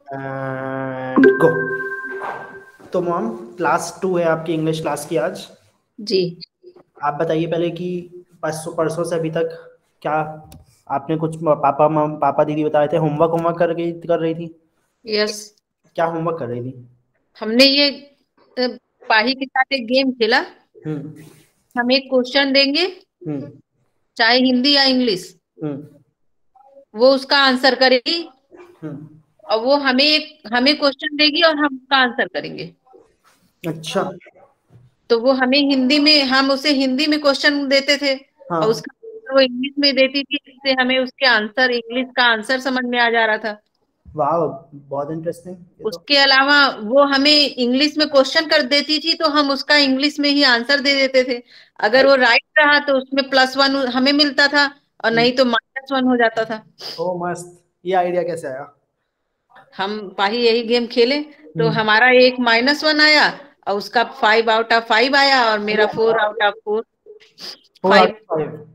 And go. तो mom, class 2 है आपकी इंग्लिश क्लास की आज। जी। आप बताइए पहले कि परसों परसों से अभी तक क्या आपने कुछ पापा पापा दीदी बताए थे, होमवर्क होमवर्क कर रही थी। यस। क्या होमवर्क कर रही थी? हमने ये अ, पाही के साथ एक गेम खेला। हम्म। हम एक क्वेश्चन देंगे, हम्म। चाहे हिंदी या इंग्लिश। हम्म। वो उसका आंसर करेगी हम्म। और वो हमें क्वेश्चन देगी और हम उसका आंसर करेंगे। अच्छा। तो वो हमें हिंदी में, हम उसे हिंदी में क्वेश्चन देते थे और हाँ। उसका answer वो इंग्लिश में देती थी, जिससे हमें उसके आंसर, इंग्लिश का आंसर समझ में आ जा रहा था। वाह, बहुत इंटरेस्टिंग ये तो। उसके अलावा वो हमें इंग्लिश में क्वेश्चन कर देती थी तो हम उसका इंग्लिश में ही आंसर दे देते थे। अगर वो राइट रहा तो उसमें +1 हमें मिलता था और नहीं तो -1 हो जाता था। ओ मस्त, ये आइडिया कैसे आया? हम पाही यही गेम खेले तो हम्म। हमारा एक -1 आया और उसका 5/5 आया और मेरा 4/4। 5। 4 आउट ऑफ 5।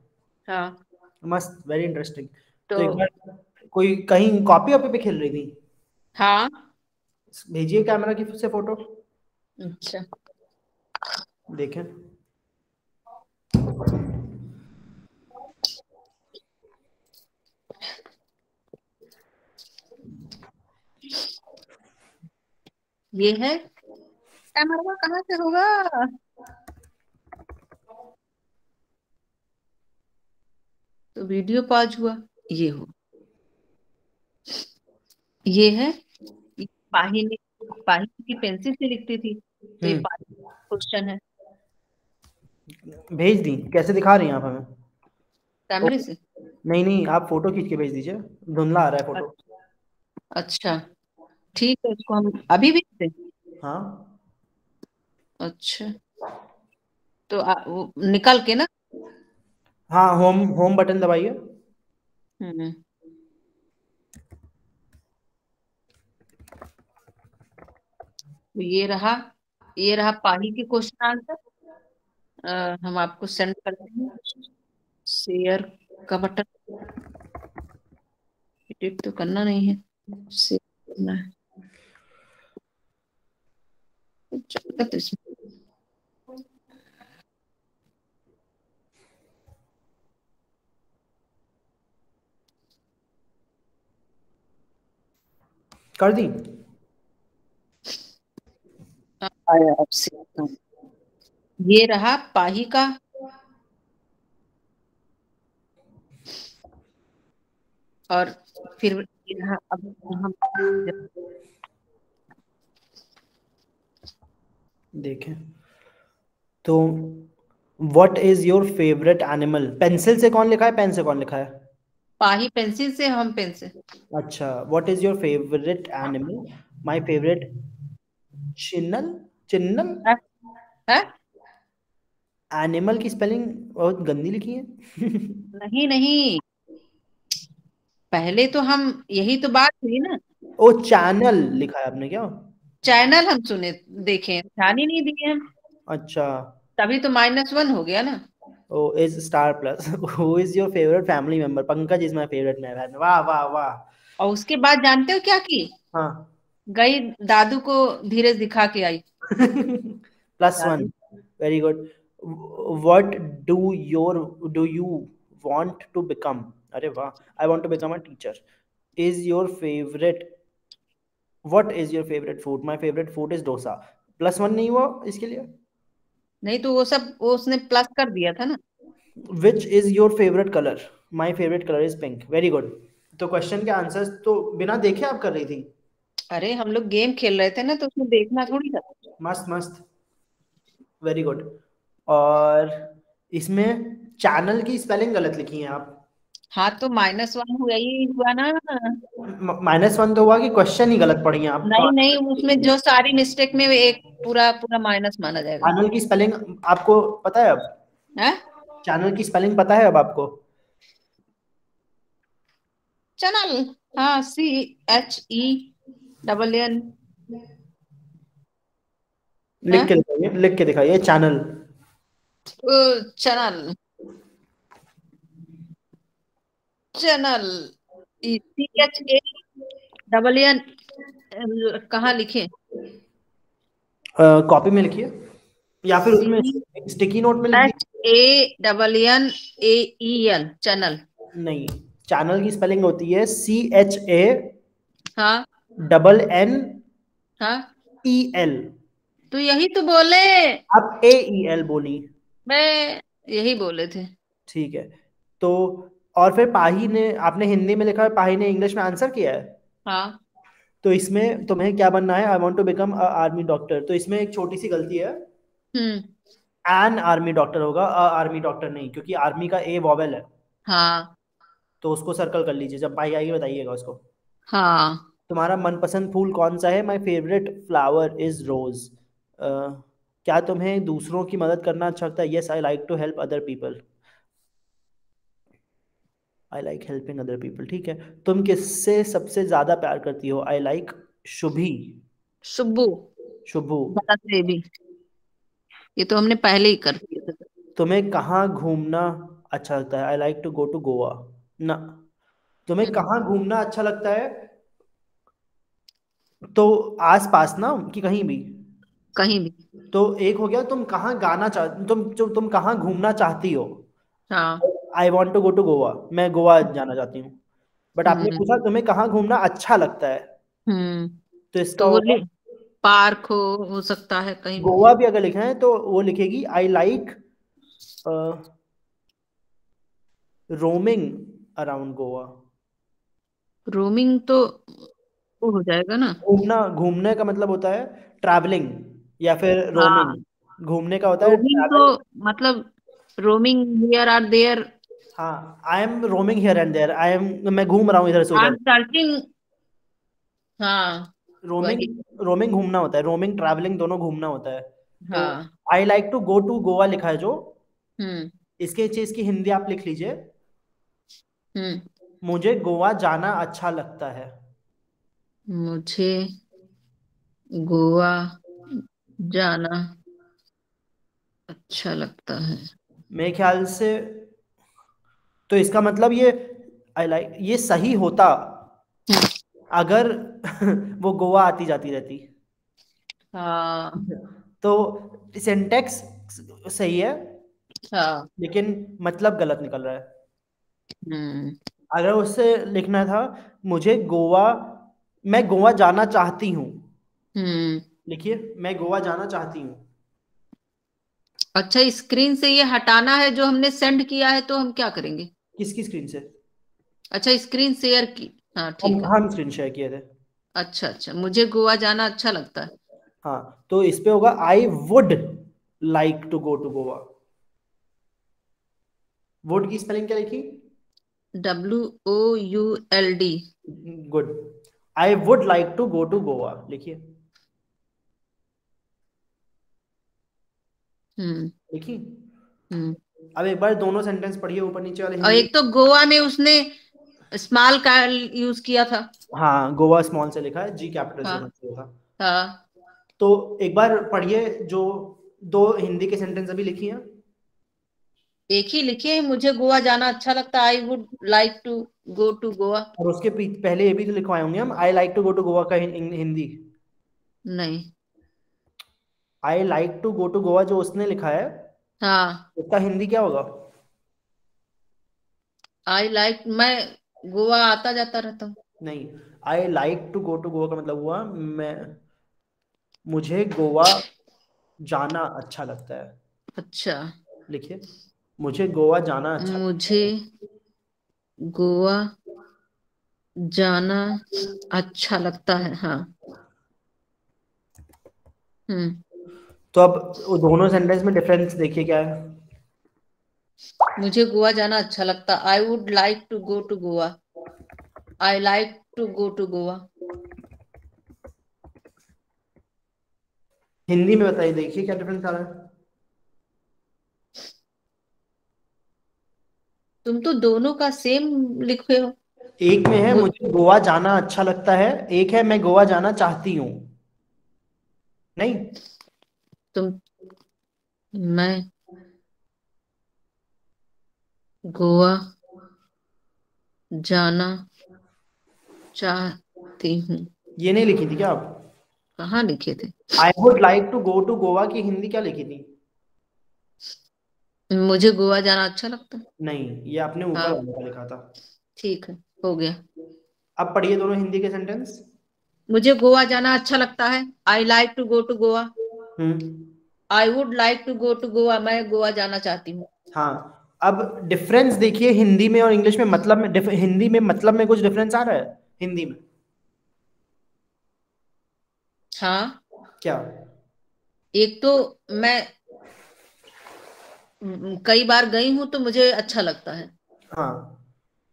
हाँ। मस्त, वेरी इंटरेस्टिंग। तो तो एक बार कोई कहीं कॉपी वॉपी पे खेल रही थी? हाँ। भेजिए कैमरा की से फोटो, अच्छा। देखें। ये है। कैमरा कहाँ से होगा? तो वीडियो पॉज हुआ। ये हो, ये है। ये पाही ने, पाही की पेंसिल से लिखती थी तो ये हम्म। पाही क्वेश्चन है। भेज दी, कैसे दिखा रही हैं आप हमें? ओ, कैमरे से। नहीं नहीं, आप फोटो खींच के भेज दीजिए, धुंधला आ रहा है फोटो। अच्छा, ठीक है, इसको हम अभी भी दें? हाँ। अच्छा। तो वो निकल के ना। हाँ, होम होम बटन दबाइए। हम्म। तो ये रहा पाही के क्वेश्चन आंसर। हम आपको सेंड करते हैं। शेयर का बटन एडिट तो करना नहीं है, शेयर करना है। तो चलो, तो इसमें कर दी। आया आपसे। ये रहा पाही का। और फिर ये रहा, अब हम देखें तो, what is your favourite animal? Pencil से कौन लिखा है, पेन से कौन लिखा है? पाही पेंसिल से, हम पेन से। अच्छा, what is your favourite animal? My favourite चिन्नल, चिन्नल। है, है? एनिमल की स्पेलिंग बहुत गंदी लिखी है। नहीं नहीं, पहले तो हम, यही तो बात हुई ना। ओ, चैनल लिखा है आपने क्या? चैनल हम सुने, देखे, ध्यान ही नहीं दिए हम। अच्छा। तभी तो -1 हो गया ना। ओ is Star Plus. Who is your favourite family member? Pankaj is my favourite man. वाह वाह वाह। और उसके बाद जानते हो क्या की? हाँ। गई, दादू को धीरज दिखा के आई। +1। दादू। Very good. What do your do you want to become? अरे वाह। I want to become a teacher. Is your favourite what is your favourite food? My favourite food is dosa. +1 नहीं हुआ इसके लिए? नहीं तो वो सब, वो उसने प्लस कर दिया था ना। Which is your favourite colour? My favourite colour is pink. Very good. तो क्वेश्चन के आंसर्स तो बिना देखे आप कर रही थी। अरे हम लोग गेम खेल रहे थे ना, तो उसमें देखना थोड़ी था। मस्त मस्त, वेरी गुड। और इसमें चैनल की स्पेलिंग गलत लिखी है आप। हाँ, तो -1 हुआ ही हुआ ना। -1 तो हुआ कि क्वेश्चन ही गलत पढ़ी हैं आप तो। नहीं नहीं, उसमें जो सारी मिस्टेक में एक पूरा पूरा माइनस माना जाएगा। चैनल की स्पेलिंग आपको पता है अब? है। चैनल की स्पेलिंग पता है अब आपको? चैनल। हाँ, CHENN। लिख है। के दिखाइए, लिख के दिखाइए, चैनल। Channel, channel, CHANNEL। कहाँ लिखे? कॉपी में लिखिए, या फिर सी उसमें स्टिकी नोट में लिखिए। H A double N A E L, channel. नहीं, चैनल की स्पेलिंग होती है CHA हाँ NNEL। हाँ, तो यही तो बोले। आप AEL बोली। मैं यही बोले थे। ठीक है। तो और फिर पाही ने, आपने हिंदी में लिखा है, पाही ने इंग्लिश में आंसर किया है। हाँ। तो इसमें तुम्हें क्या बनना है? I want to become a army doctor. तो इसमें एक छोटी सी गलती है, हम्म। एन आर्मी डॉक्टर होगा, अ आर्मी डॉक्टर नहीं, क्योंकि आर्मी का ए वॉवेल है। हाँ तो उसको सर्कल कर लीजिए, जब पाही आएगी बताइएगा उसको। हाँ। तुम्हारा मनपसंद फूल कौन सा है? My favourite flower is rose. क्या तुम्हें दूसरों की मदद करना अच्छा लगता है? Yes, I like to help other people. I like helping other people. ठीक है। तुम किससे सबसे ज्यादा प्यार करती हो? I like Shubhi. सुब्बू। शुभू। बता देवी। ये तो हमने पहले ही कर दिया था। तुम्हें कहाँ घूमना अच्छा लगता है? I like to go to Goa. ना। तुम्हें हम्म, कहाँ घूमना अच्छा लगता है? तो आस पास ना, कि कहीं भी? कहीं भी। तो एक हो गया, तुम कहाँ गाना चाह तुम कहाँ घूमना चाहती हो? हाँ। I want to go to Goa. मैं गोवा जाना चाहती हूँ। बट आपने हम्म पूछा तुम्हें कहाँ घूमना अच्छा लगता है, हम्म। तो इसका तो वो होगा पार्क हो सकता है कहीं भी। गोवा भी। अगर लिखा है तो वो लिखेगी I like roaming around Goa. Roaming तो वो हो जाएगा ना। घूमना, घूमने का मतलब होता है ट्रैवलिंग, या फिर हाँ। रोमिंग घूमने का होता है रोमिंग तो ट्रैवल। मतलब रोमिंग हियर आर देयर। हाँ, I am roaming here and there. I am, मैं घूम रहा हूँ इधर से आई उधर। Am searching. हाँ रोमिंग, वही। रोमिंग घूमना होता है, रोमिंग ट्रैवलिंग दोनों घूमना होता है। तो हाँ। I like to go to Goa लिखा है जो, हम्म इसके चीज की हिंदी आप लिख लीजिए, हम्म। मुझे गोवा जाना अच्छा लगता है। मुझे गोवा जाना अच्छा लगता है। मेरे ख्याल से तो इसका मतलब ये, आई लाइक, ये सही होता हम्म, अगर वो गोवा आती जाती रहती। हाँ तो सिंटेक्स सही है, हाँ। लेकिन मतलब गलत निकल रहा है। हम्म अगर उससे लिखना था, मुझे गोवा, मैं गोवा जाना चाहती हूँ, हम्म। लिखिए मैं गोवा जाना चाहती हूँ। अच्छा, स्क्रीन से ये हटाना है जो हमने सेंड किया है, तो हम क्या करेंगे? किसकी स्क्रीन से? अच्छा, स्क्रीन शेयर की। हाँ हम ठीक है। हम स्क्रीन शेयर किए थे। अच्छा अच्छा, मुझे गोवा जाना अच्छा लगता है। हाँ, तो इस पे होगा I would like to go to Goa. Would की स्पेलिंग क्या लिखी? WOULD। Good. I would like to go to Goa लिखिए। हम्म लिखी। हम्म। अब एक बार दोनों सेंटेंस पढ़िए, ऊपर नीचे वाले और हिंदी। एक तो गोवा में उसने स्मॉल का यूज किया था। हाँ, गोवा स्मॉल से लिखा है, जी कैपिटल से हाँ होना चाहिए था। हाँ। तो एक बार पढ़िए जो दो हिंदी के सेंटेंस अभी लिखी हैं। एक ही लिखे, मुझे गोवा जाना अच्छा लगता है, I would like to go to Goa. और उसके पहले ये भी तो लिखवाए होंगे हम, I like to go to Goa का हिंदी। नहीं। I like to go to Goa जो उसने लिखा है, हाँ। उसका हिंदी क्या होगा? आई लाइक, मैं गोवा आता जाता रहता हूँ। नहीं, I like to go to Goa का मतलब हुआ मैं, मुझे गोवा जाना अच्छा लगता है। अच्छा। लिखिए, मुझे गोवा जाना अच्छा लगता मुझे है। गोवा जाना अच्छा लगता है, हाँ। हम्म। तो अब वो दोनों सेंटेंस में डिफरेंस देखिए क्या है। मुझे गोवा जाना अच्छा लगता, I would like to go to Goa. I like to go to Goa. Hindi में बताइए, देखिए क्या डिफरेंस आ रहा है। तुम तो दोनों का सेम लिखे हो। एक में है वो मुझे गोवा जाना अच्छा लगता है, एक है मैं गोवा जाना चाहती हूँ। नहीं। तुम, मैं गोवा जाना चाहती हूँ। ये नहीं लिखी थी क्या आप? कहाँ लिखे थे? I would like to go to Goa की हिंदी क्या लिखी थी? मुझे गोवा जाना अच्छा लगता है। नहीं, ये आपने ऊपर हाँ वाले का लिखा था। ठीक है, हो गया। अब पढ़िए दोनों हिंदी के सेंटेंस। मुझे गोवा जाना अच्छा लगता है, I like to go to Goa. हम्म। I would like to go to Goa, मैं गोवा जाना चाहती हूँ। हाँ, अब डिफरेंस देखिए हिंदी में और इंग्लिश में, मतलब में हिंदी में मतलब में कुछ डिफरेंस आ रहा है हिंदी में? हाँ, क्या? एक तो मैं कई बार गई हूं तो मुझे अच्छा लगता है। हाँ।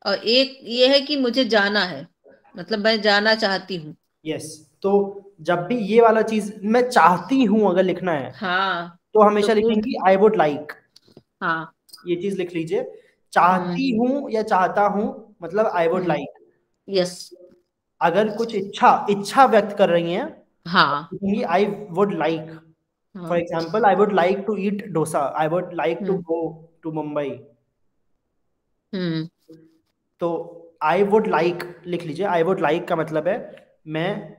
और एक ये है कि मुझे जाना है, मतलब मैं जाना चाहती हूँ। यस। तो जब भी ये वाला चीज मैं चाहती हूं अगर लिखना है, हाँ तो तो हमेशा वुड। लिखेंगी आई वुड लाइक। हाँ। ये चीज लिख लीजिए। हम्म। चाहती हूं या चाहता हूं, मतलब I would hmm. Like. Yes. अगर कुछ इच्छा इच्छा व्यक्त कर रही हैं, हाँ। लिखेंगी आई वुड लाइक। फॉर हाँ। Example, I would like to eat dosa, I would like to hmm. Go to Mumbai. हम्म। तो आई वुड लाइक लिख लीजिए। आई वुड लाइक का मतलब है मैं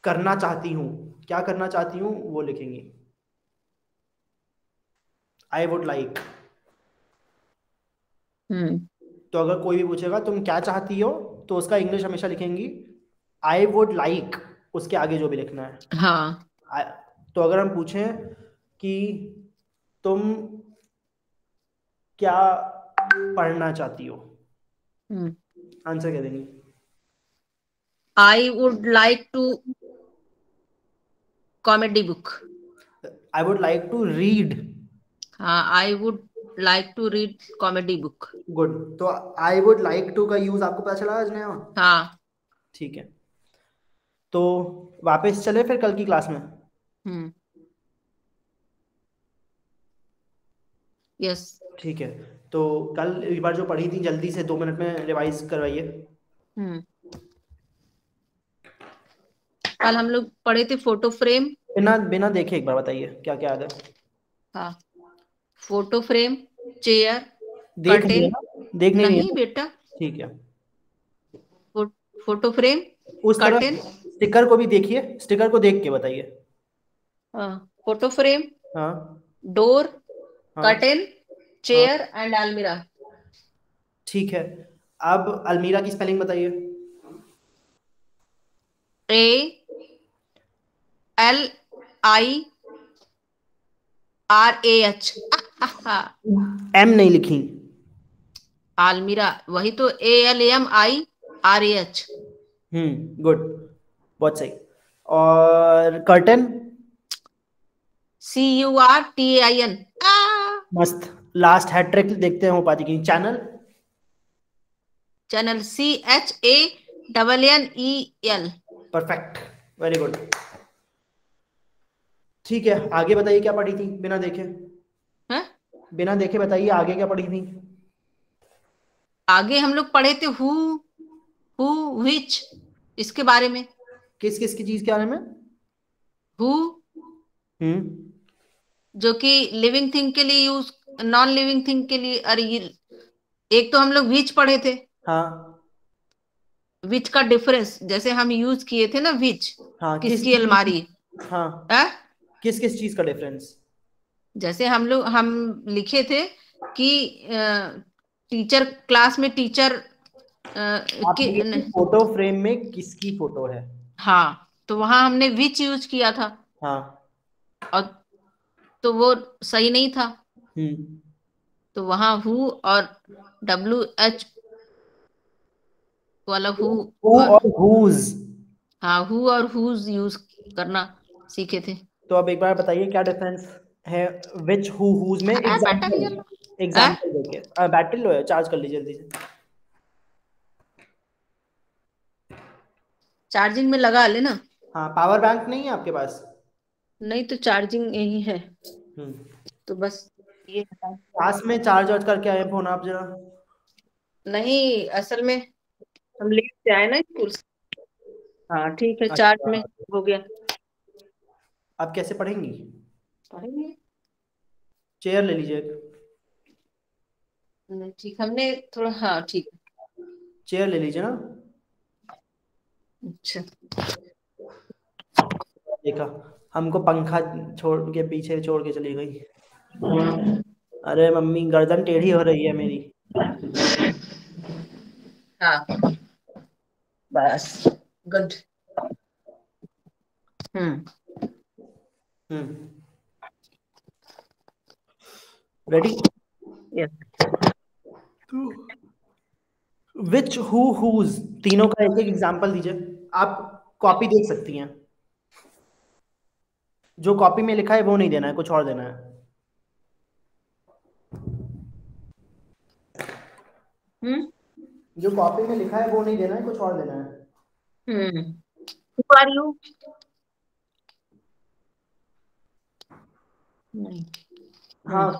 करना चाहती हूँ। क्या करना चाहती हूँ वो लिखेंगी, आई वुड लाइक। हम्म। तो अगर कोई भी पूछेगा तुम क्या चाहती हो, तो उसका इंग्लिश हमेशा लिखेंगी आई वुड लाइक, उसके आगे जो भी लिखना है। हाँ। I- तो अगर हम पूछें कि तुम क्या पढ़ना चाहती हो, हम्म। आंसर क्या देंगी? I would like to comedy book. I would like to read. हाँ, I would like to read comedy book. Good. तो आई वुड लाइक टू का यूज आपको पता चला आज नया? हाँ। ठीक है। तो वापस चले फिर कल की क्लास में। हम्म। यस। ठीक है। तो कल एक बार जो पढ़ी थी जल्दी से 2 मिनट में रिवाइज करवाइए। हम्म। कल हम लोग पढ़े थे फोटो फ्रेम। बिना बिना देखे एक बार बताइए क्या क्या याद है। हाँ, फोटो फ्रेम, चेयर, देख लिए कर्टेन। ना? देख नहीं लिए नहीं ना? बेटा, ठीक है। फो, फोटो फ्रेम, उस तरफ कर्टेन। स्टिकर को भी देखिए, स्टिकर को देख के बताइए। हाँ, फोटो फ्रेम, हाँ। डोर, हाँ। कर्टेन, हाँ। चेयर एंड अलमीरा। ठीक है। अब अलमीरा की स्पेलिंग बताइए। ALIRAH। एम नहीं लिखी। अलमीरा, वही तो, ALMIRAH। गुड। बहुत सही। और कर्टन? CURTAIN। मस्त। लास्ट हैट्रिक देखते हैं हो पाती कि नहीं। Channel? Channel CHANNEL। Perfect. Very good. ठीक है, आगे बताइए क्या पढ़ी थी बिना देखे। है। बिना देखे बताइए आगे क्या पढ़ी थी। आगे हम लोग पढ़े थे हु विच, इसके बारे में। किस किस की चीज के बारे में? हु, हम्म। जो कि लिविंग थिंग के लिए यूज, नॉन लिविंग थिंग के लिए। अरे एक तो हम लोग विच पढ़े थे। हाँ। विच का डिफरेंस, जैसे हम यूज किए थे ना विच, हाँ, किसकी किसकी चीज? अलमारी हाँ, है। किस किस चीज का डिफरेंस? जैसे हम लिखे थे कि टीचर, क्लास में टीचर आप के लिखे थे फोटो फ्रेम में किसकी फोटो है। हाँ, तो वहां हमने विच यूज किया था। हाँ। और तो वो सही नहीं था। हम्म। तो वहां हु और WH वाला हु हु और, और हुज। हाँ, हु और हुज यूज करना सीखे थे। तो अब एक बार बताइए क्या डिफरेंस है विच हु हुज में। बैटरी एग्जांपल, है, एग्जांपल देखिए। बैटरी लो, चार्ज कर लीजिए जल्दी से। चार्जिंग में लगा लेना। हाँ, पावर बैंक नहीं है आपके पास? नहीं तो चार्जिंग यही है, हम्म। तो बस ये हटा। क्लास में चार्ज वार्ज करके आए फोन आप जरा। नहीं, असल में हम लेट से आए ना स्कूल से। हाँ ठीक है, चार्ज अच्छा, में हो गया। आप कैसे पढ़ेंगी? पढ़ेंगे। चेयर ले लीजिए एक। ठीक, हमने थोड़ा, हाँ ठीक है। चेयर ले लीजिए ना। अच्छा। देखा, हमको पंखा छोड़ के पीछे छोड़ के चली गई। अरे मम्मी गर्दन टेढ़ी हो रही है मेरी। हाँ, बस, गुड। हम्म। हम्म। Ready? Yes. Which who whose, तीनों का एक एक एग्जाम्पल दीजिए। आप कॉपी देख सकती हैं, जो कॉपी में लिखा है वो नहीं देना है, कुछ और देना है। हम्म। जो कॉपी में लिखा है वो नहीं देना है, कुछ और देना है। हम्म। Who are you? नहीं। हम्म। हाँ,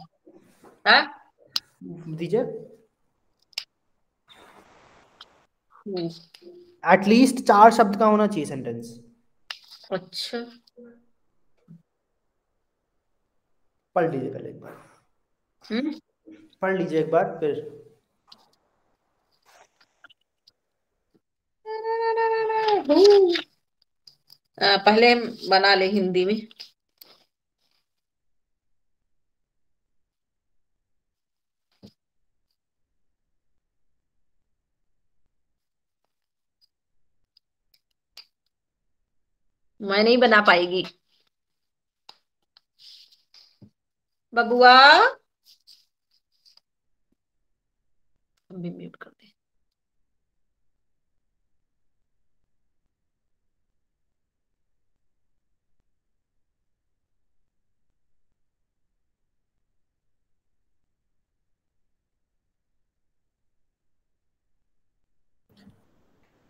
हाँ? दीजिए। हम्म। एटलीस्ट 4 शब्द का होना चाहिए सेंटेंस। अच्छा। पढ़ लीजिए पहले एक बार। हम्म। पढ़ लीजिए एक बार फिर। पहले हम बना ले हिंदी में। मैं नहीं बना पाएगी। बबुआ, हम भी म्यूट कर दे।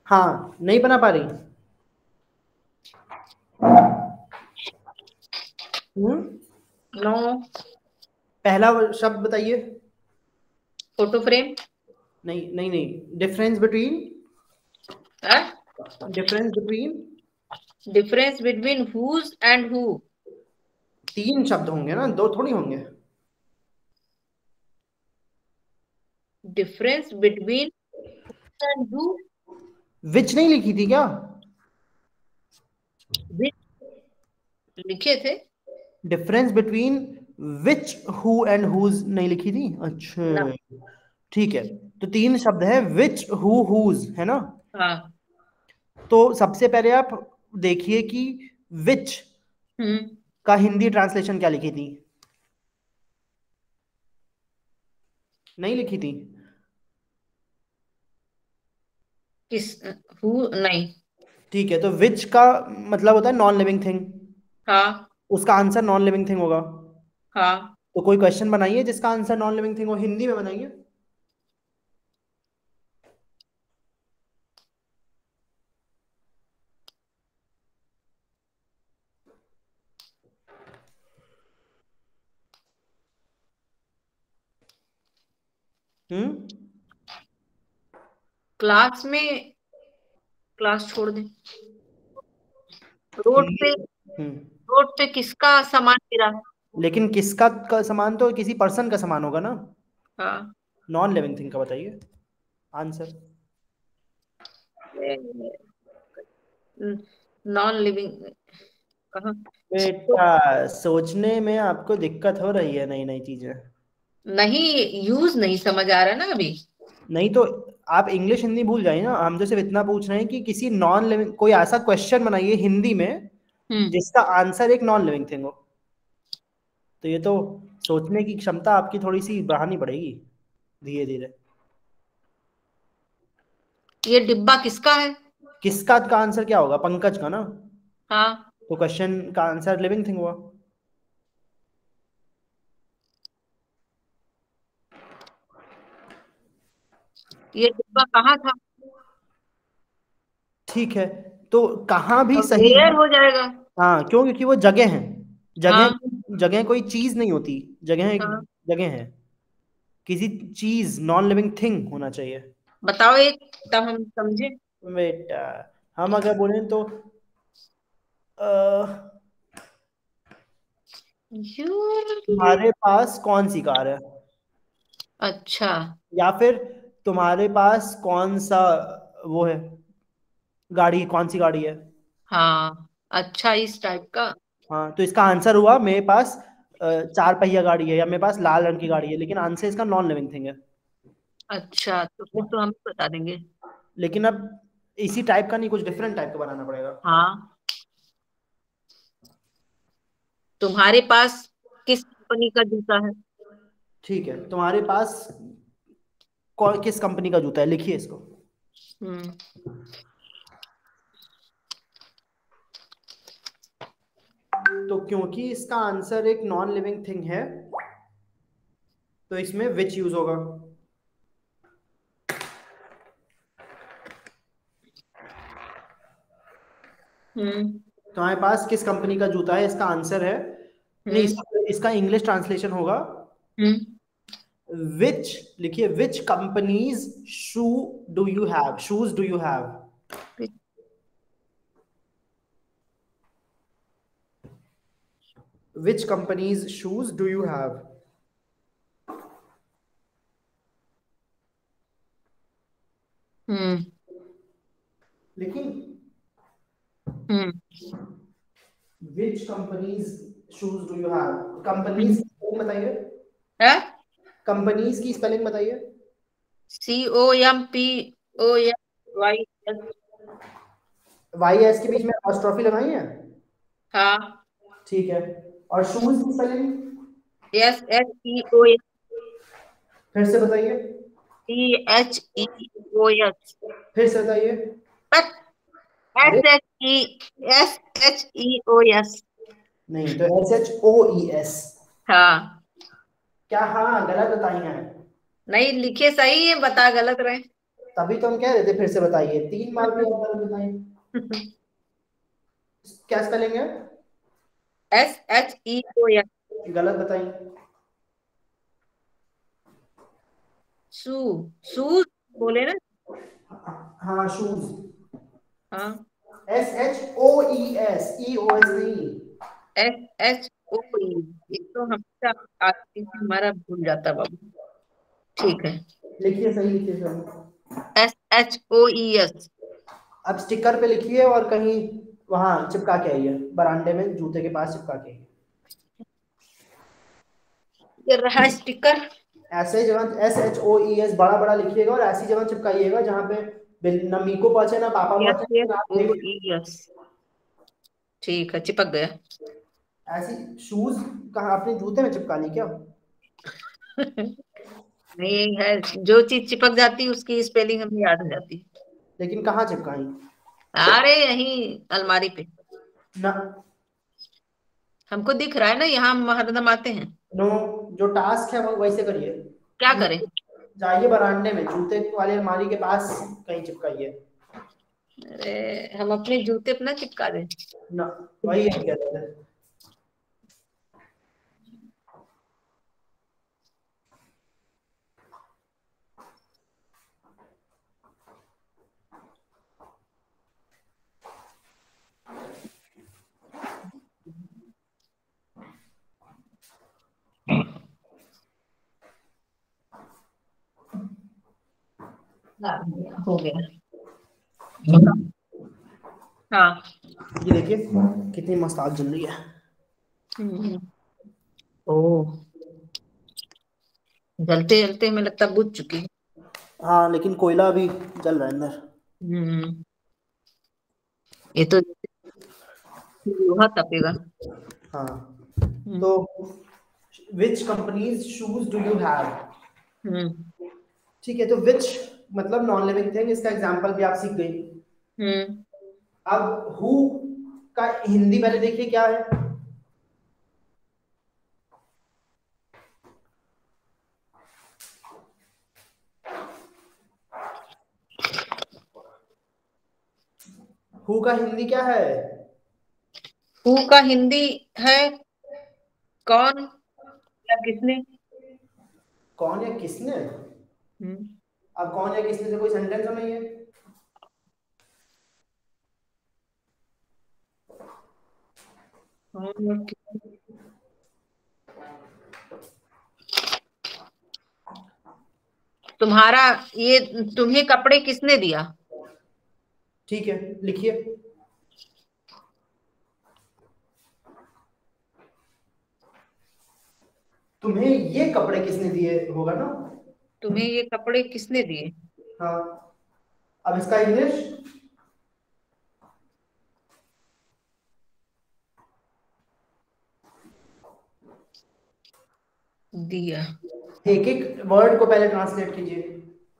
हाँ, नहीं बना पा रही। नो। पहला शब्द बताइए। Photo frame. नहीं नहीं नहीं, difference between. Difference between. Difference between whose and who. 3 शब्द होंगे ना, 2 थोड़ी होंगे। Difference between and who. Which नहीं लिखी थी क्या? लिखे थे। Difference between which, who and whose नहीं लिखी थी? ना। अच्छा, ठीक है। तो 3 शब्द है, विच हु हुज, है ना? हाँ। तो सबसे पहले आप देखिए कि विच हम्म। का हिंदी ट्रांसलेशन क्या लिखी थी। नहीं लिखी थी? किस? हु नहीं। ठीक है, तो विच का मतलब होता है नॉन लिविंग थिंग। हाँ। उसका आंसर नॉन लिविंग थिंग होगा। हाँ। तो कोई क्वेश्चन बनाइए जिसका आंसर नॉन लिविंग थिंग हो, हिंदी में बनाइए। हम्म। क्लास में, क्लास छोड़ दे। रोड हिंदी। पे, हम्म। रोड पे किसका सामान गिरा है? लेकिन किसका का सामान, तो किसी पर्सन का सामान होगा ना। हाँ। नॉन लिविंग थिंग का बताइए आंसर। नॉन लिविंग कहाँ? तो बेटा, सोचने में आपको दिक्कत हो रही है, नई नई चीजें। नहीं, यूज नहीं समझ आ रहा ना अभी। नहीं तो आप इंग्लिश हिंदी भूल जाइए ना, हम तो सिर्फ इतना पूछ रहे हैं कि किसी नॉन लिविंग, कोई ऐसा क्वेश्चन बनाइए हिंदी में हम्म। जिसका आंसर एक नॉन लिविंग थिंग हो। तो ये तो सोचने की क्षमता आपकी थोड़ी सी बढ़ानी पड़ेगी धीरे धीरे। ये डिब्बा किसका है? किसका का आंसर क्या होगा? पंकज का ना। हाँ। तो क्वेश्चन का आंसर लिविंग थिंग हुआ। ये डिब्बा कहाँ था? ठीक है, तो कहाँ भी अब सही वेयर है। हो जाएगा। हाँ, क्यों? क्योंकि वो जगह है। जगह, हाँ। जगह कोई चीज नहीं होती। जगह एक हाँ, जगह है। किसी चीज, नॉन लिविंग थिंग होना चाहिए। बताओ एक, तब हम समझे। बेटा, हम अगर बोलें तो अ, यूर। तुम्हारे पास कौन सी कार है? अच्छा। या फिर तुम्हारे पास कौन सा वो है, गाड़ी कौन सी गाड़ी है? हाँ, अच्छा, इस टाइप का। हाँ, तो इसका आंसर हुआ मेरे पास 4 पहिया गाड़ी है, या मेरे पास लाल रंग की गाड़ी है, लेकिन आंसर इसका नॉन लिविंग थिंग है। अच्छा, तो फिर तो हम बता देंगे। लेकिन अब इसी टाइप का नहीं, कुछ डिफरेंट टाइप का बनाना पड़ेगा। हाँ, तुम्हारे पास किस कंपनी का जूता है? ठीक है, तुम्हारे पास किस कंपनी का जूता है, लिखिए इसको। हम्म। तो क्योंकि इसका आंसर एक नॉन लिविंग थिंग है, तो इसमें विच यूज होगा। हम्म। तुम्हारे पास किस कंपनी का जूता है, इसका आंसर है, नहीं, हम्म। इसका इंग्लिश ट्रांसलेशन होगा हम्म। विच, लिखिए which companies shoe do you have, shoes do you have. Which companies shoes do you have. हम्म। लेकिन हम्म। Which companies shoes do you have, companies हम्म। की स्पेलिंग बताइए। है। कंपनीज की स्पेलिंग बताइए। COMPOSY। वाई एस के बीच में apostrophe लगाई है। हाँ। ठीक है, और शूज की स्पेलिंग SHEOS। फिर से बताइए। CHEOS। फिर से बताइए। अरे SHEOS। नहीं, तो S H O E S. हाँ। क्या हाँ गलत बताई हैं? नहीं, लिखे सही है, बता गलत रहे। तभी तो हम कह रहे थे फिर से बताइए, 3 बार भी आप गलत बताई। क्या स्पेलिंग है? SHEOS। गलत बताई। सू सू बोले ना। हाँ, शूज। हाँ। S H O E S, E O S नहीं। SHOE। ये तो हमेशा आदमी हमारा भूल जाता बाबू। ठीक है। लिखिए सही, लिखिए सही। SHOES। अब स्टिकर पे लिखिए और कहीं वहां चिपका के आइए, बरामदे में जूते के पास चिपका के आइए। ये रहा स्टिकर। ऐसे जगह S H O E S बड़ा बड़ा लिखिएगा, और ऐसी जगह चिपकाइएगा जहां पे ना मीको पहुंचे ना पापा यस, पहुंचे, यस, लेकिन आप ओ देख। ई यस। ठीक है, चिपक गया। ऐसी शूज कहाँ अपने जूते में चिपकानी क्या? नहीं है, जो चीज चिपक जाती है उसकी स्पेलिंग हमें याद हो जाती है। लेकिन कहाँ चिपकाई? अरे यहीं अलमारी पे। ना। हमको दिख रहा है ना, यहाँ हम हरदम आते हैं। नो, जो टास्क है वो वैसे करिए। क्या करें? जाइए बरामदे में जूते वाले अलमारी के पास कहीं चिपकाइए। अरे, हम अपने जूते पे ना चिपका दें। ना, वही है कहते हैं। हो गया। हाँ। ये देखिए कितनी मस्त आग जल रही है। हम्म। ओ, जलते जलते हमें लगता है बुझ चुकी है। हाँ, लेकिन कोयला अभी जल रहा है अंदर। हम्म। ये तो लोहा तपेगा। हाँ, हम्म। तो which companies shoes do you have. हम्म। ठीक है, तो विच मतलब नॉन लिविंग थिंग, इसका एग्जांपल भी आप सीख गई। हम्म। अब हु का हिंदी पहले देखिए क्या है। हु का हिंदी क्या है? हु का हिंदी है कौन या किसने। कौन या किसने? हम्म। अब कौन या किसने से कोई सेंटेंस नहीं है। कौन और तुम्हारा ये तुम्हें कपड़े किसने दिया? ठीक है, लिखिए। तुम्हें ये कपड़े किसने दिए होगा ना? तुम्हें ये कपड़े किसने दिए? हाँ, अब इसका इंग्लिश। दिया। एक एक वर्ड को पहले ट्रांसलेट कीजिए।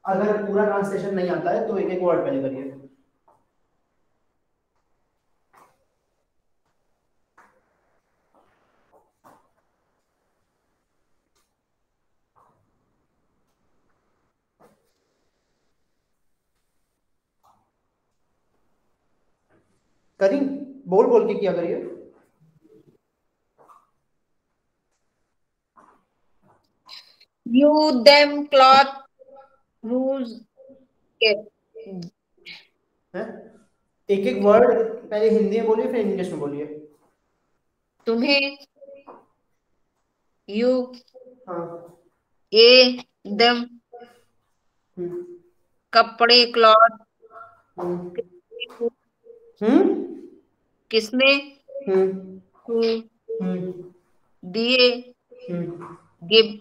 अगर पूरा ट्रांसलेशन नहीं आता है तो एक एक वर्ड पहले करिए। करी, बोल बोल के किया करिए। यू देम क्लॉथ हुज के। है, एक एक वर्ड पहले हिंदी में बोलिए फिर इंग्लिश में बोलिए। तुम्हें यू हाँ। ए दम हम्म। कपड़े क्लॉथ हम्म। हम्म। किसने हम्म। Who hmm. दिए हम्म। गिव।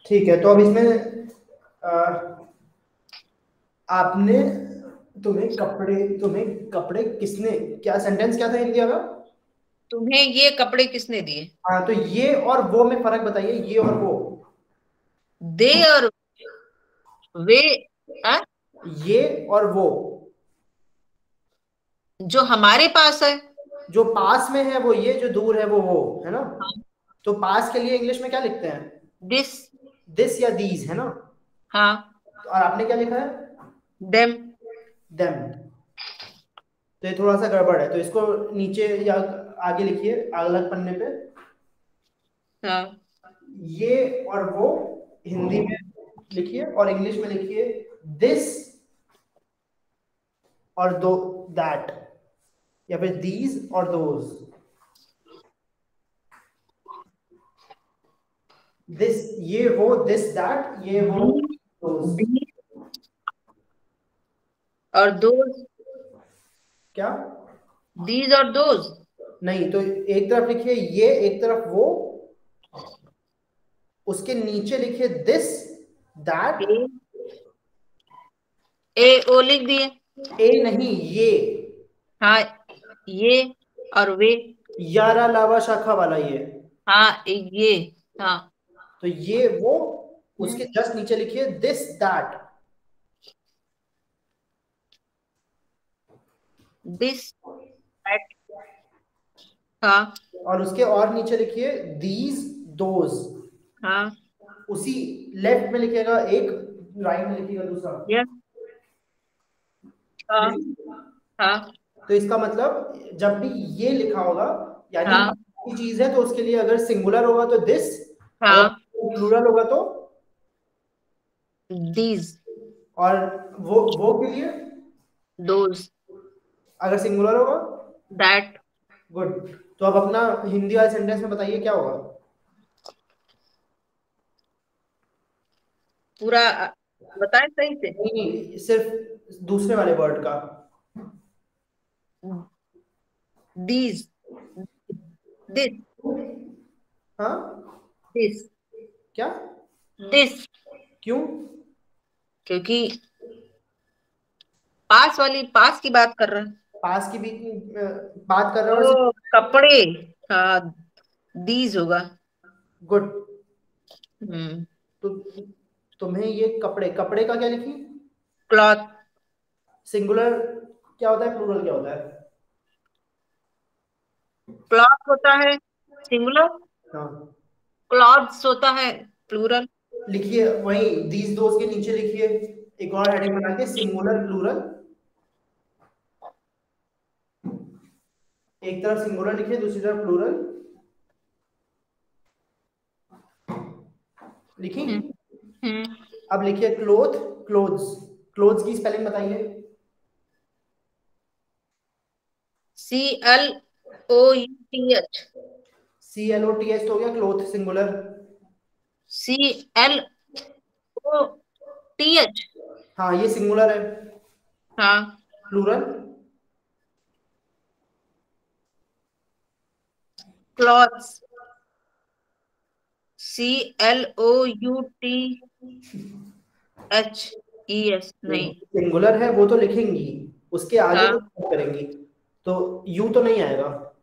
ठीक है, तो अब इसमें आ, आपने, तुम्हें कपड़े किसने, क्या सेंटेंस क्या था हिंदी का? तुम्हें ये कपड़े किसने दिए? हाँ, तो ये और वो में फर्क बताइए, ये और वो। दे और वे। आ? ये और वो, जो हमारे पास है। जो पास में है वो ये, जो दूर है वो है ना? तो पास के लिए इंग्लिश में क्या लिखते हैं? दिस। दिस या दीज, है ना? हाँ। और आपने क्या लिखा है? देम। देम। तो ये थोड़ा सा गड़बड़ है, तो इसको नीचे या आगे लिखिए, अलग पन्ने पे। हाँ। ये और वो हिंदी में लिखिए, और इंग्लिश में लिखिए दिस और दो, दैट, या फिर दीज और दोज। दिस ये वो, दिस दैट ये वो, दोज। दी और दोज। क्या? दीज और दोज। नहीं, तो एक तरफ लिखिए ये, एक तरफ वो, उसके नीचे लिखिए दिस, दैट। ए ए ओ लिख दिए। ए नहीं, ये। हाँ, ये और वे। यारा लावा शाखा वाला ये। हाँ, ये। हाँ। तो ये वो, उसके जस्ट नीचे लिखिए दिस दैट। This eight. हाँ। और उसके और नीचे लिखिए दीज, दोज। हाँ। उसी लेफ्ट में लिखिएगा एक, राइट में लिखिएगा दूसरा। यस। हाँ। लिखिए। हाँ। तो इसका मतलब जब भी ये लिखा होगा, यानी हाँ। कोई चीज है, तो उसके लिए अगर सिंगुलर होगा तो दिस, अगर हाँ। प्लूरल होगा तो, दीज। और वो के लिए दोज। अगर सिंगुलर होगा। दैट। गुड। तो अब अपना हिंदी वाले सेंटेंस में बताइए क्या होगा। पूरा बताए सही से। नहीं नहीं, सिर्फ दूसरे वाले वर्ड का। दीज। दिस। हाँ। दिस। क्या? दिस। क्यों? क्योंकि पास वाली पास की बात कर रहे हैं। पास की भी बात कर रहे हो, और ओ कपड़े। हाँ, दीज होगा। गुड। हम्म। तो तुम्हें ये कपड़े, कपड़े का क्या लिखी? क्लॉथ। सिंगुलर क्या होता है, प्लूरल क्या होता है? क्लॉथ होता है सिंगुलर। हाँ, क्लॉथ्स होता है प्लूरल। लिखिए वही दीज दोस्त के नीचे लिखिए, एक और हेडिंग बना के, सिंगुलर प्लूरल। एक तरफ सिंगुलर लिखिए, दूसरी तरफ प्लूरल। लिखी? हम्म। हम्म। अब लिखिए क्लोथ, क्लोथ्स। क्लोथ्स की स्पेलिंग बताइए। CLOUTH। CLOTH तो हो गया क्लोथ सिंगुलर। CLOTH। हाँ, ये सिंगुलर है। हाँ। प्लूरल। क्लॉथ्स, CLOUTHES, नहीं। सिंगुलर है वो तो लिखेंगी, उसके आगे हाँ, कुछ करेंगी, तो यू तो नहीं आएगा।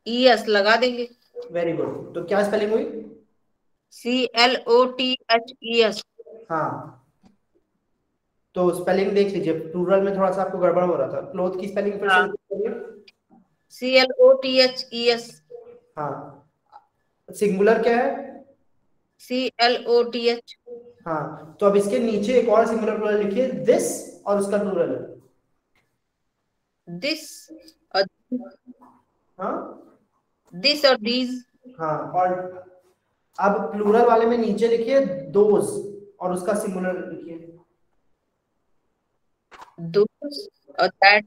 ES लगा देंगे। वेरी गुड, तो क्या स्पेलिंग हुई? CLOTHES। हाँ, तो स्पेलिंग देख लीजिए, प्लूरल में थोड़ा सा आपको गड़बड़ हो रहा था, क्लोथ की स्पेलिंग फिर से हाँ, repeat करिए। CLOTHES। हाँ, सिंगुलर क्या है? CLOTH। हाँ, तो अब इसके नीचे एक और सिंगुलर प्लूरल लिखिए, दिस, और उसका प्लूरल है। दिस और हाँ दिस और दीज। हाँ, और अब प्लूरल वाले में नीचे लिखिए दोज, और उसका सिंगुलर लिखिए। दोस और दैट।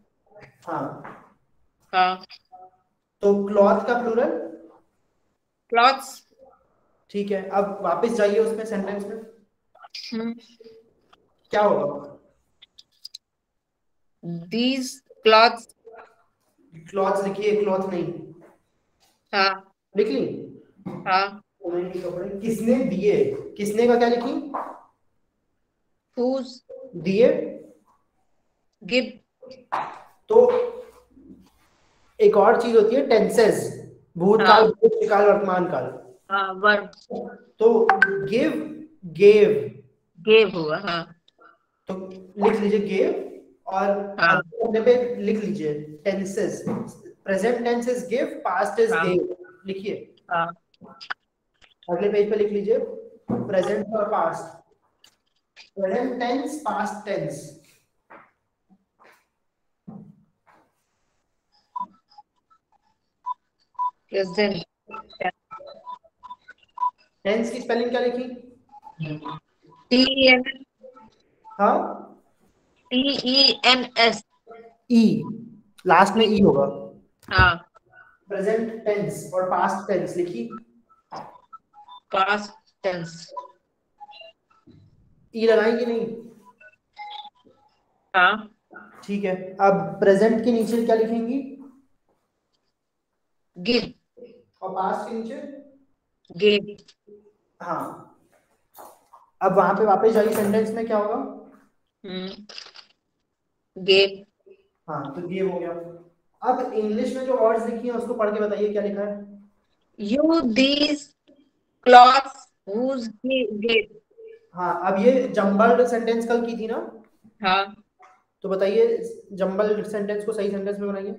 हाँ, हाँ, तो क्लॉथ का प्लूरल। क्लॉथ्स। ठीक है, अब वापस जाइए उसमें सेंटेंस में, क्या होगा? These clothes. क्लॉथ लिखिए, क्लॉथ नहीं। हाँ। लिख ली? हाँ। कपड़े किसने दिए, किसने का क्या लिखी? हुज दिए। गिव। तो एक और चीज होती है टेंसेस, भूतकाल, हाँ। भूतकाल, वर्तमान काल। हाँ, वर्ब। तो गिव, गेव, गेव हुआ। हाँ। तो लिख लीजिए गेव, और हाँ। अगले पन्ने पे लिख लीजिए tenses, present tense is give, past is हाँ। गेव, लिखिए। हाँ। अगले पेज पे लिख लीजिए प्रेजेंट और past, present tense, past tense. Present. Tense की स्पेलिंग क्या लिखी? TEN। हाँ, TENS। ई, लास्ट में ई होगा। हाँ। प्रेजेंट टेंस और पास्ट टेंस लिखी, पास्ट टेंस। ई लगाएंगे नहीं? हाँ। ठीक है, अब प्रेजेंट के नीचे क्या लिखेंगी? गिव। और पास्ट के नीचे? गेव। हाँ, अब वहां पे वापस जाइए, सेंटेंस में क्या होगा? गेव। हाँ, तो ये हो गया। अब इंग्लिश में जो वर्ड्स लिखी हैं उसको पढ़ के बताइए क्या लिखा है। You these clothes whose gave. हाँ, अब ये जंबल्ड सेंटेंस कल की थी ना, हाँ। तो बताइए जंबल्ड सेंटेंस को सही सेंटेंस में बनाइए।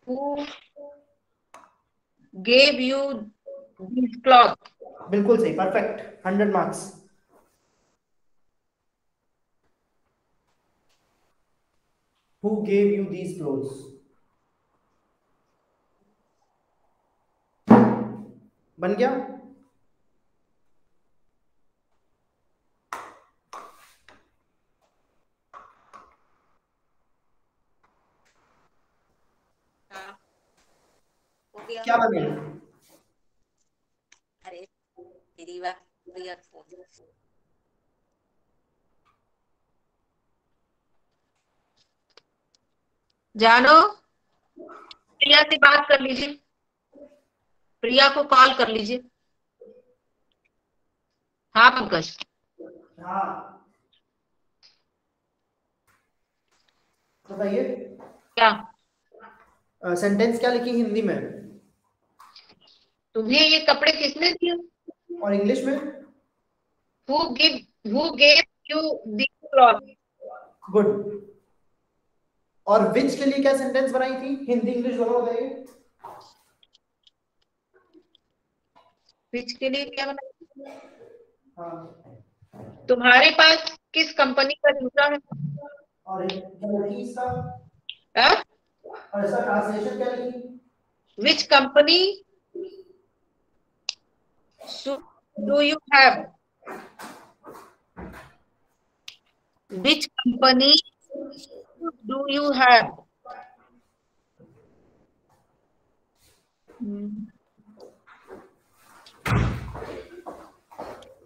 Who gave you these cloth. बिल्कुल सही, perfect, 100 marks. Who gave you these clothes, बन गया। हाँ, हो गया। क्या बनेगा? अरे तेरी बात, ईयरफोन। जानो, प्रिया से बात कर लीजिए, प्रिया को कॉल कर लीजिए। हाँ पंकज। हाँ, बताइए क्या? सेंटेंस क्या लिखी हिंदी में तुम्हें ये कपड़े किसने दिए? और इंग्लिश में? Who give who gave you these cloth? Good. और विच के लिए क्या सेंटेंस बनाई थी, हिंदी इंग्लिश दोनों बताइए। विच के लिए क्या बना? हाँ, तुम्हारे पास किस कंपनी का जूता है? और इसका, हाँ? और इसका ट्रांसलेशन क्या लिखी? Which company do you have? Which company do you have?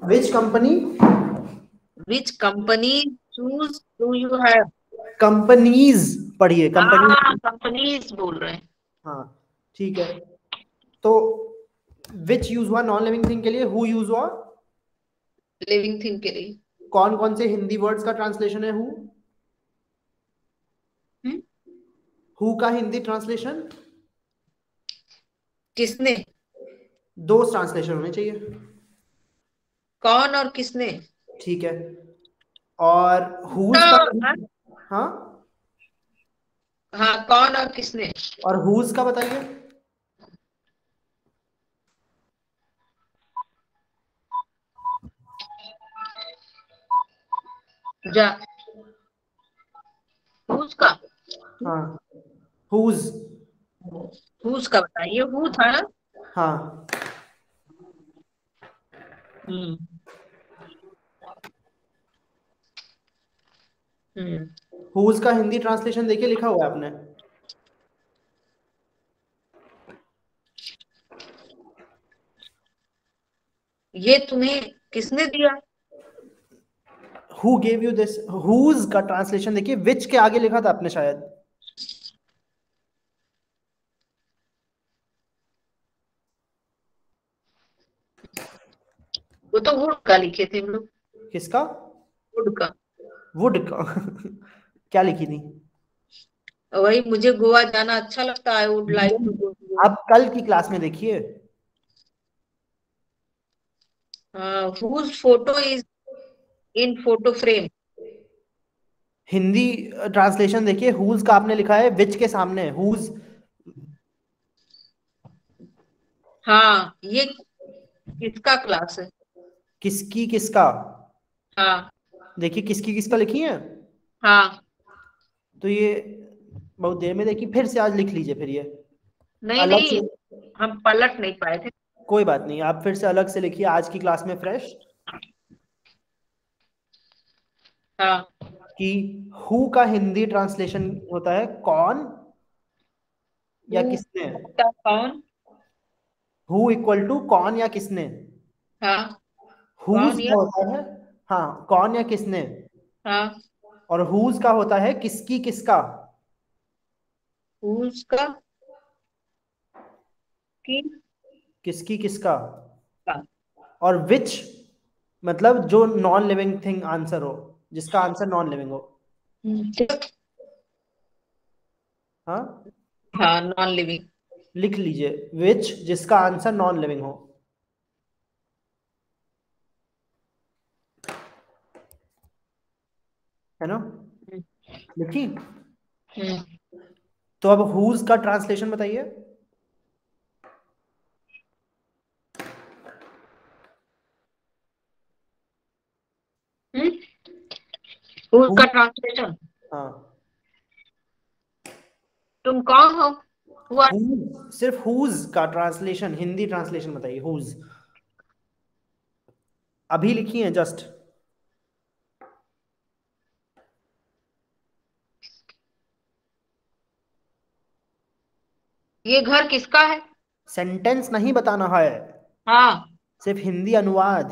Which company which company shoes do you have? Companies पढ़िए, कंपनी। कंपनीज बोल रहे हैं। हाँ ठीक है, तो विच यूज हुआ नॉन लिविंग थिंग के लिए, हु यूज हुआ लिविंग थिंग के लिए। कौन कौन से हिंदी वर्ड्स का ट्रांसलेशन है हु का हिंदी ट्रांसलेशन? किसने? दो ट्रांसलेशन होने चाहिए। कौन और किसने? ठीक है, और हुज का? हाँ, हाँ, कौन और किसने? और हुज का बताइए। जा हुज का? हाँ, हुज। हुज का बताइए, हु था ना। हाँ, हम्म हम्म हुज का हिंदी ट्रांसलेशन देखिए, लिखा हुआ है आपने। ये तुम्हें किसने दिया? Who gave you this? Whose का ट्रांसलेशन देखिए, विच के आगे लिखा था आपने शायद। वो तो वुड का लिखे थे हम लोग। किसका? वुड का। वुड का क्या लिखी थी? वही, मुझे गोवा जाना अच्छा लगता है, would like to go to Goa. आप कल की क्लास में देखिए। Whose photo is in photo frame. Hindi translation देखिए, हुज का आपने लिखा है विच के सामने, हुज। हाँ, ये किसका क्लास है? किसकी किसका? हाँ देखिए किसकी किसका लिखी है, हाँ। तो ये बहुत देर में देखिए, फिर से आज लिख लीजिए फिर ये नहीं अलग नहीं, से। हम पलट नहीं पाए थे। कोई बात नहीं, आप फिर से अलग से लिखिए आज की क्लास में फ्रेश, हाँ। कि हु का हिंदी ट्रांसलेशन होता है कौन या हु किसने। का कौन? हु इक्वल टू कौन या किसने। हाँ, हुज कौन या? का होता है हाँ कौन या किसने, हाँ, और हुज का होता है किसकी किसका। हुज का की किसकी किसका, का। और विच मतलब जो नॉन लिविंग थिंग आंसर हो, जिसका आंसर नॉन लिविंग हो। ठीक। हाँ, हाँ, नॉन लिविंग। लिख लीजिए विच जिसका आंसर नॉन लिविंग हो, है ना? लिखी? तो अब हुज का ट्रांसलेशन बताइए। Whose Who? का ट्रांसलेशन। हाँ, तुम कौन हो? हुआ। हुज, सिर्फ हुज का ट्रांसलेशन, हिंदी ट्रांसलेशन बताइए हुज। अभी लिखी है जस्ट। ये घर किसका है? सेंटेंस नहीं बताना है, हाँ। सिर्फ हिंदी अनुवाद।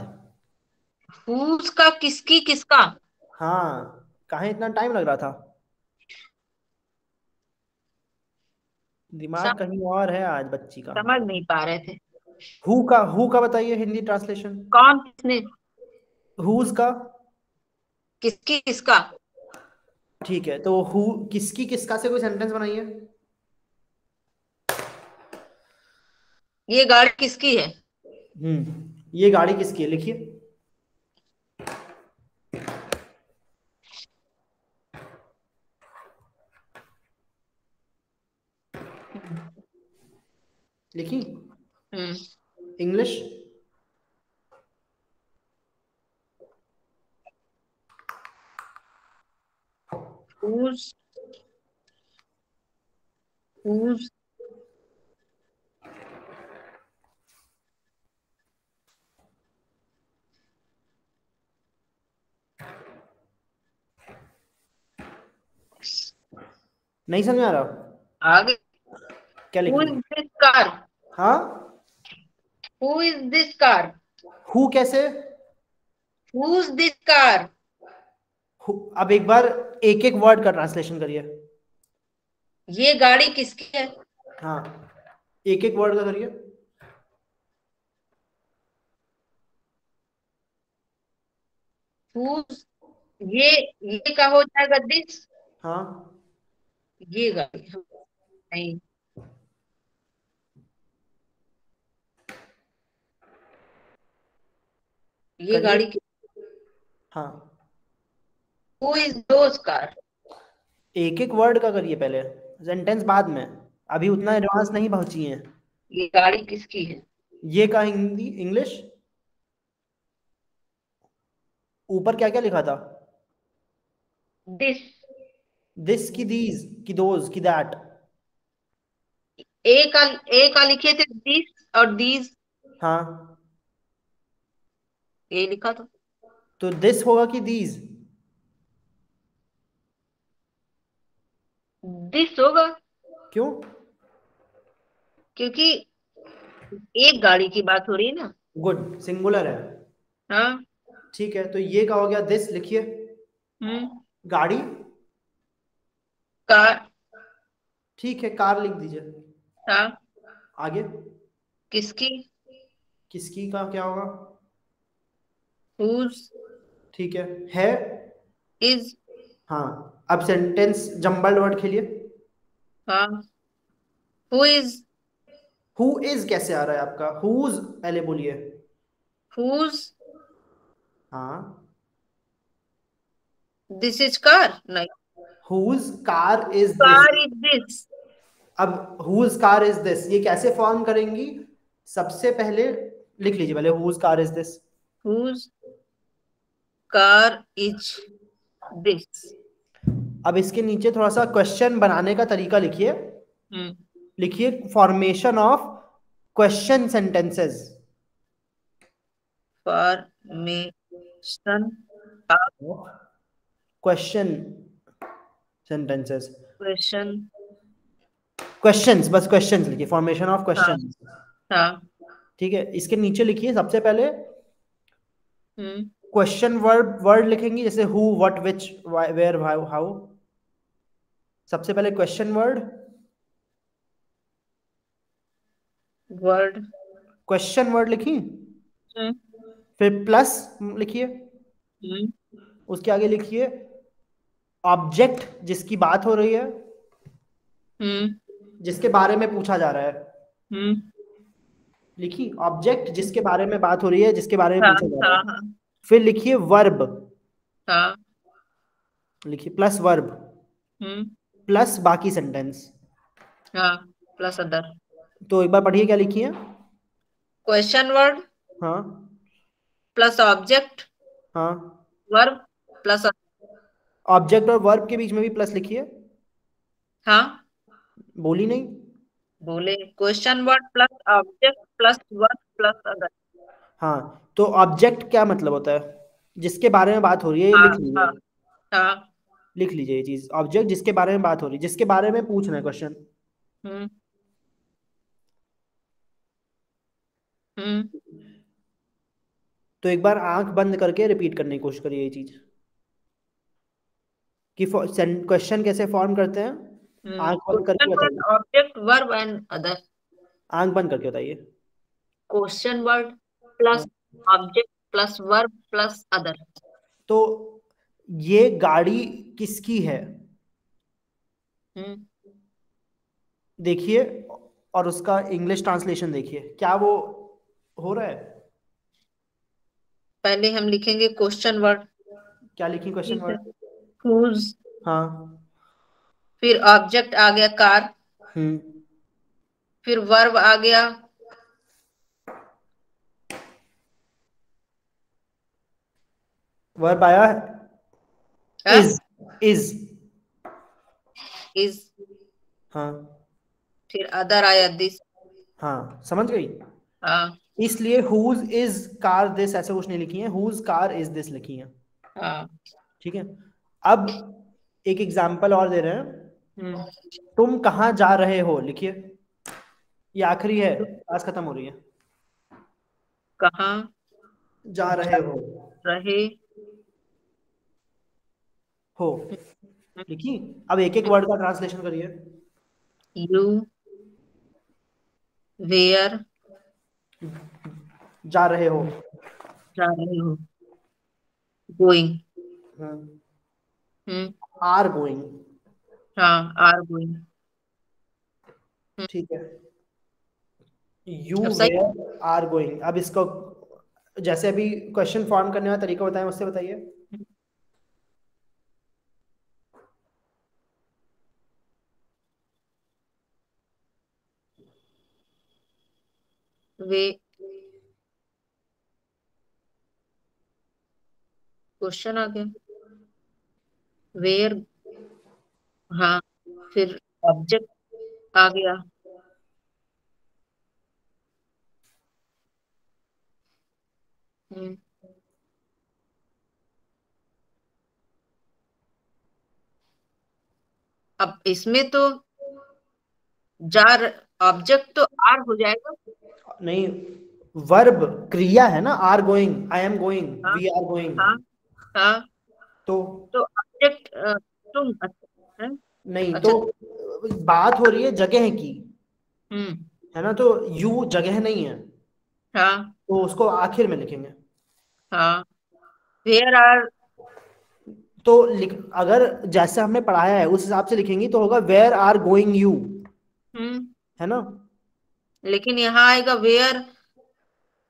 हुज का किसकी किसका? हाँ, कहाँ इतना टाइम लग रहा था, दिमाग सम, कहीं और है आज बच्ची का। समझ नहीं पा रहे थे। हु का बताइए हिंदी ट्रांसलेशन। कौन किसने? हुज का। किसकी किसका? ठीक है, तो हु किसकी किसका से कोई सेंटेंस बनाइए। ये गाड़ी किसकी है? ये गाड़ी किसकी है, लिखिए। लिखी? हम्म इंग्लिश? हुज हुज नहीं समझ में आ रहा? आगे। क्या हु लिखना इज है? This car? हाँ, who is this car? Who कैसे? Whose this car? अब एक बार एक एक वर्ड का ट्रांसलेशन करिए। ये गाड़ी किसकी है? हाँ, एक एक वर्ड का करिए। Whose? ये ये का हो जाएगा दिस। हाँ, ये गाड़ी, हाँ, नहीं, ये करिए। गाड़ी की। हाँ, हु इज दोज कार? एक एक वर्ड का करिए पहले, सेंटेंस बाद में, अभी उतना एडवांस नहीं पहुंची है। ये गाड़ी किसकी है? ये का हिंदी इंग्लिश, ऊपर क्या क्या लिखा था? दिस। दिस की दीज की दोज की दैट। ए का लिखे थे दिस और दीज, हाँ, ये लिखा था। तो दिस होगा कि दीज? दिस होगा, क्यों? क्योंकि एक गाड़ी की बात हो रही है ना। गुड, सिंगुलर है। हाँ। ठीक है, तो ये का हो गया दिस, लिखिए। हम्म। गाड़ी, कार। ठीक है, कार लिख दीजिए। हाँ। आगे, किसकी? किसकी का क्या होगा? हुज ठीक है। इज। हाँ, अब सेंटेंस जंबल्ड वर्ड खेलिए। हाँ। Who is. हु इज कैसे आ रहा है आपका? हुज पहले बोलिए। हुज हाँ, दिस इज कार, नहीं। Whose car is this. Car is this. अब हुज कार इज दिस ये कैसे फॉर्म करेंगी? सबसे पहले लिख लीजिए पहले, whose car is this. Whose car is this. अब इसके नीचे थोड़ा सा क्वेश्चन बनाने का तरीका लिखिए। हम्म। लिखिए formation of question sentences. Formation of question sentences, question. Questions, बस क्वेश्चंस लिखिए, फॉर्मेशन ऑफ हाँ। क्वेश्चन। हाँ। ठीक है, इसके नीचे लिखिए सबसे पहले हम्म। क्वेश्चन वर्ड वर्ड लिखेंगे, जैसे who, what, which, where, how. सबसे पहले question word, word. Question word लिखी। हम्म। फिर प्लस लिखिए। हम्म। उसके आगे लिखिए ऑब्जेक्ट जिसकी बात हो रही है, हम्म। जिसके बारे में पूछा जा रहा है। हम्म। लिखी ऑब्जेक्ट जिसके बारे में बात हो रही है, जिसके बारे में हाँ। पूछा जा रहा हाँ। है। हाँ। फिर लिखिए वर्ब, हाँ। लिखिए प्लस वर्ब, हम्म। प्लस बाकी सेंटेंस। हाँ। Plus other. तो एक बार पढ़िए क्या लिखी है। क्वेश्चन वर्ड हाँ, प्लस ऑब्जेक्ट हाँ, वर्ब प्लस। ऑब्जेक्ट और वर्ब के बीच में भी प्लस लिखिए। हाँ, बोली नहीं। बोले question word plus object plus verb plus other. हाँ, तो ऑब्जेक्ट क्या मतलब होता है? जिसके बारे में बात हो रही है, ये हाँ। लिख हाँ। लीजिए। हाँ। लिख लीजिए ये चीज, ऑब्जेक्ट जिसके बारे में बात हो रही है, जिसके बारे में पूछ रहे हैं क्वेश्चन। हम्म। हम्म। तो एक बार आंख बंद करके रिपीट करने की कोशिश करिए ये चीज, कि क्वेश्चन कैसे फॉर्म करते हैं। आंख बंद क्वेश्चन करके वर्ड बताइए। Object verb and other. आंख बंद करके बताइए। क्वेश्चन वर्ड प्लस हाँ। Object plus verb plus other. तो ये गाड़ी किसकी है? हम्म। देखिए, और उसका इंग्लिश ट्रांसलेशन देखिए, क्या वो हो रहा है? पहले हम लिखेंगे क्वेश्चन वर्ड। क्या लिखी क्वेश्चन ठीक है। वर्ड? हुज। हाँ। फिर ऑब्जेक्ट आ गया कार। हम्म। फिर वर्ब आ गया। वर्ब आया, इज, इज। इज। हाँ, फिर अदर आया दिस। हाँ, समझ गई। हाँ। इसलिए हुज इज कार दिस ऐसे कुछ नहीं लिखी है, हुज कार इज दिस लिखी है। हाँ। ठीक है। अब एक एग्जाम्पल और दे रहे हैं। हम्म। तुम कहाँ जा रहे हो लिखिए। ये आखिरी है, क्लास खत्म हो रही है। कहाँ जा जा रहे हो। रहे हो। लिखी। अब एक एक वर्ड का ट्रांसलेशन करिए। यू वेयर जा रहे हो। जा रहे हो, going. Hmm. Hmm. Are going. हाँ, आर गोइंग। ठीक है। यू अब सही। Where are going. अब इसको जैसे अभी क्वेश्चन फॉर्म करने का तरीका बताएं, उससे बताइए। वे क्वेश्चन आ गया, वेयर। हाँ, फिर ऑब्जेक्ट आ गया। हम्म। अब इसमें तो जार, ऑब्जेक्ट तो आर हो जाएगा। नहीं, वर्ब क्रिया है ना, are going, I am going, हाँ। We are going. हाँ। हाँ। तो तो ऑब्जेक्ट तुम। अच्छा है। नहीं तो अच्छा। बात हो रही है जगह की, हम्म। है ना, तो यू जगह नहीं है, हाँ। तो उसको आखिर में लिखेंगे। हाँ, वेयर आर। तो अगर जैसे हमने पढ़ाया है उस हिसाब से लिखेंगे तो होगा वेयर आर गोइंग यू, हम्म। है ना। लेकिन यहाँ आएगा वेयर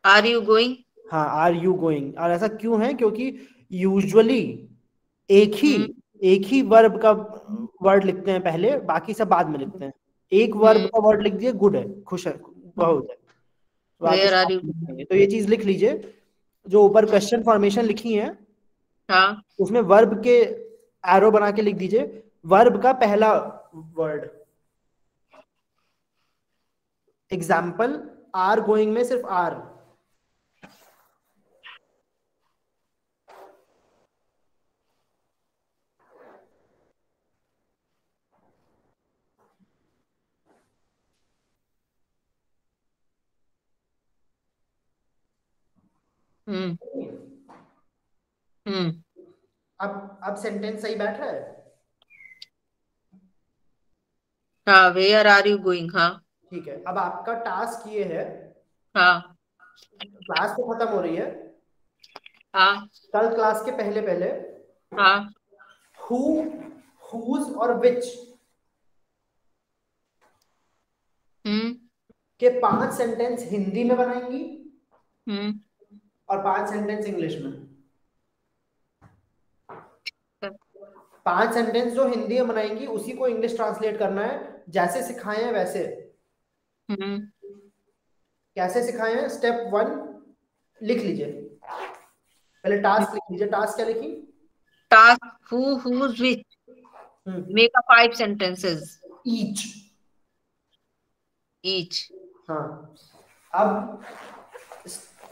आर यू गोइंग। हाँ, आर यू गोइंग। और ऐसा क्यों है, क्योंकि यूजुअली एक ही हम्म। एक ही वर्ब का वर्ड लिखते हैं पहले, बाकी सब बाद में लिखते हैं। एक वर्ब हम्म। का वर्ड लिख दिए, गुड है, खुश है, बहुत है, बाकी वेयर सब आर बाद यू। में लिखेंगे। तो ये चीज लिख लीजिए, जो ऊपर क्वेश्चन फॉर्मेशन लिखी है हाँ। उसमें वर्ब के एरो बना के लिख दीजिए, वर्ब का पहला वर्ड। एग्जाम्पल, आर गोइंग में सिर्फ आर। हम्म। हम्म। अब सेंटेंस सही बैठ रहा है। हाँ, वेयर आर यू गोइंग। हाँ। ठीक है, अब आपका टास्क ये है, हाँ। क्लास तो खत्म हो रही है, हाँ। कल क्लास के पहले पहले हाँ। हु, हुज और विच हम्म। के 5 सेंटेंस हिंदी में बनाएंगी हम्म। और 5 सेंटेंस इंग्लिश में। 5 सेंटेंस जो हिंदी में बनाएंगी उसी को इंग्लिश ट्रांसलेट करना है, जैसे सिखाए हैं वैसे। हम्म। कैसे सिखाए हैं, स्टेप 1 लिख लीजिए। पहले टास्क लिख लीजिए। टास्क क्या लिखी। Task, who, whose, which, make a 5 sentences each. each. हाँ। अब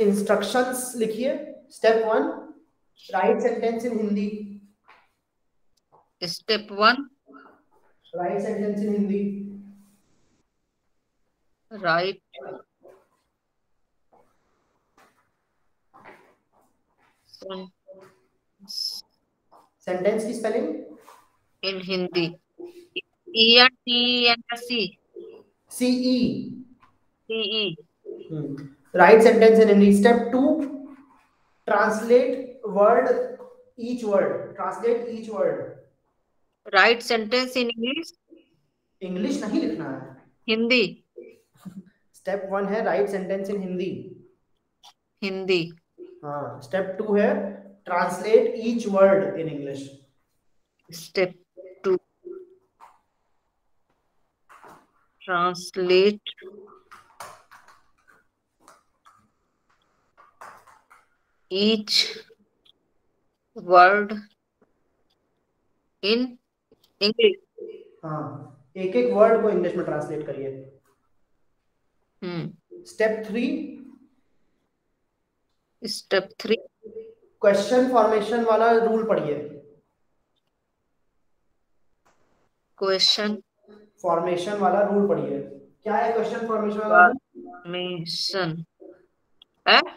इंस्ट्रक्शंस लिखिए। Step 1, write sentence in Hindi. Step 1, write sentence in Hindi. write sentence sentence की स्पेलिंग in Hindi. E-N-T-E-N-S-E. CE। C-E. Write sentence in Hindi. Step 2, translate word, each word, translate each word. Write sentence in English. English नहीं लिखना है। Hindi. Step 1 है write sentence in Hindi. Hindi. हाँ, step 2 है translate each word in English. Step 2, translate each word in English. हाँ, एक एक word को इंग्लिश में ट्रांसलेट करिए। Hmm. Step 3, Step 3, question formation वाला रूल पढ़िए। question फॉर्मेशन वाला रूल पढ़िए। क्या है क्वेश्चन फॉर्मेशन वाला rule. formation. Eh?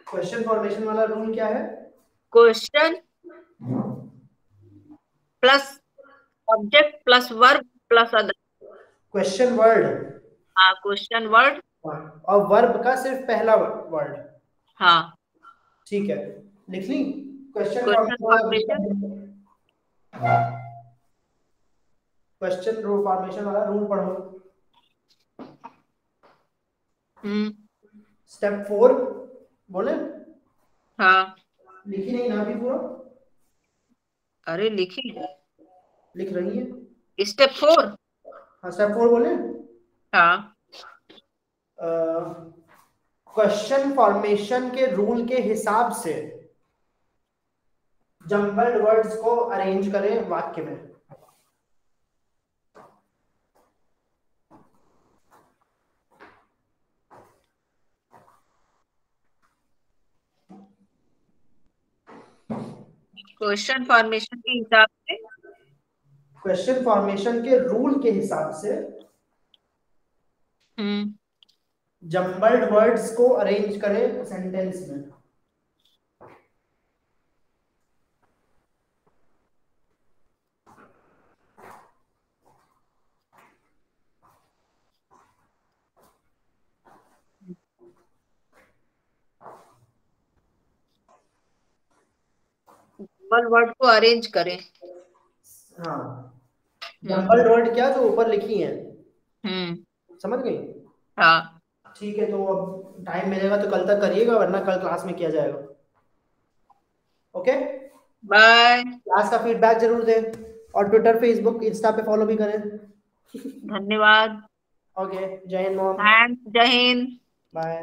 Question formation वाला रूल क्या है। Question plus object plus verb plus other. Question word. हाँ, क्वेश्चन वर्ड। और वर्ब का सिर्फ पहला वर्ड। हाँ, ठीक है, लिख ली। Question question formation. Question formation वाला रूल पढ़ो। स्टेप 4 बोले। हाँ, लिखी नहीं ना अभी पूरा? अरे लिखी। लिख रही है। स्टेप 4। हाँ, स्टेप 4 बोले। हाँ, क्वेश्चन फॉर्मेशन के रूल के हिसाब से जम्बल्ड वर्ड्स को अरेंज करें वाक्य में। क्वेश्चन फॉर्मेशन के हिसाब से। क्वेश्चन फॉर्मेशन के रूल के हिसाब से जम्बल्ड वर्ड्स को अरेंज करें सेंटेंस में। जम्बल वर्ड को अरेंज करें। हाँ, जम्बल्ड वर्ड क्या जो ऊपर लिखी है, समझ गई? हाँ, ठीक है, तो अब टाइम मिलेगा तो कल तक करिएगा, वरना कल क्लास में किया जाएगा। Okay, bye. क्लास का फीडबैक जरूर दें, और ट्विटर फेसबुक इंस्टा पे फॉलो भी करें। धन्यवाद। ओके, जय हिंद मॉम। थैंक्स। जय हिंद। बाय।